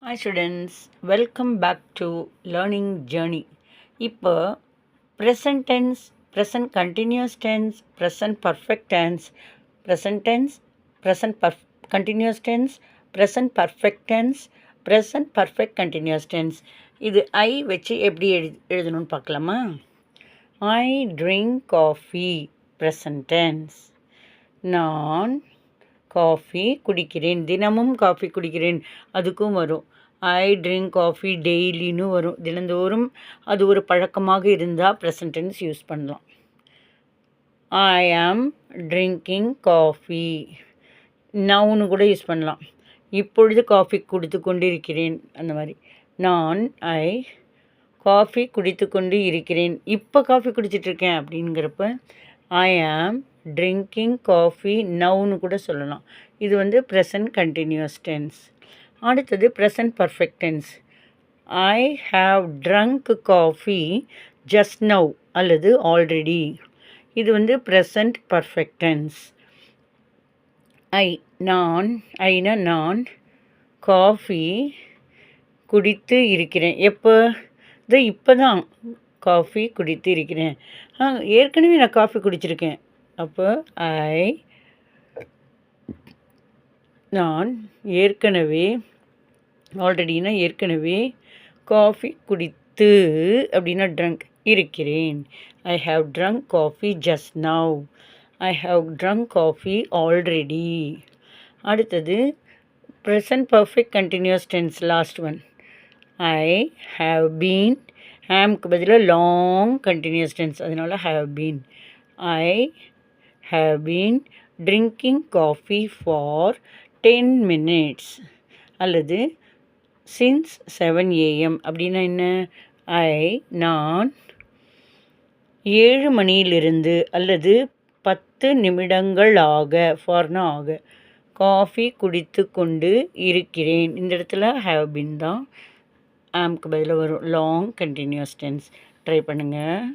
Hi students, welcome back to learning journey. இப்போ present tense, present continuous tense, present perfect tense, present tense, continuous tense, present perfect tense, present perfect continuous tense. இது ஐ வச்சு எப்படி எழுதணும்னு பார்க்கலாமா? I drink coffee, present tense. நான் coffee குடிக்கிறேன், தினமும் coffee குடிக்கிறேன், அதுக்கும் வரும். ஐ ட்ரிங்க் காஃபி டெய்லின்னு வரும், தினந்தோறும் அது ஒரு பழக்கமாக இருந்தால் ப்ரெசன்ட் டென்ஸ் யூஸ் பண்ணலாம். ஐ ஆம் ட்ரிங்கிங் காஃபி நவுன்னு கூட யூஸ் பண்ணலாம். இப்பொழுது காஃபி குடித்து கொண்டு இருக்கிறேன், அந்த மாதிரி. நான் காஃபி குடித்து கொண்டு இருக்கிறேன், இப்போ காஃபி குடிச்சிட்ருக்கேன் அப்படிங்கிறப்ப ஐ ஆம் ட்ரிங்கிங் காஃபி நவுன்னு கூட சொல்லலாம். இது வந்து ப்ரெசன்ட் கண்டினியூஸ் டென்ஸ். அடுத்தது present perfect tense. I have drunk coffee just now அல்லது ஆல்ரெடி. இது வந்து ப்ரெசன்ட் பர்ஃபெக்ட் டென்ஸ். நான் காஃபி குடித்து இருக்கிறேன். இப்போ தான் காஃபி குடித்து இருக்கிறேன். ஏற்கனவே நான் காஃபி குடிச்சிருக்கேன். அப்போ நான் ஏற்கனவே, ஆல்ரெடினா ஏற்கனவே, காஃபி குடித்து அப்படின்னா ட்ரங்க் இருக்கிறேன். I have drunk coffee just now. I have drunk coffee already. அடுத்தது present perfect continuous tense, last one. I have been, ஹேம்க்கு பதிலாக லாங் கண்டினியூஸ் டென்ஸ், அதனால் have been. I have been drinking coffee for 10 minutes அல்லது since 7 AM அப்படின்னா என்ன? நான் 7 மணியிலிருந்து அல்லது 10 நிமிடங்களாக, ஃபார்னாக, காஃபி குடித்து கொண்டு இருக்கிறேன். இந்த இடத்துல ஹேவ் பீன் தான் ஆம்க்கு பதிலாக வரும். Long continuous tense. ட்ரை பண்ணுங்கள்.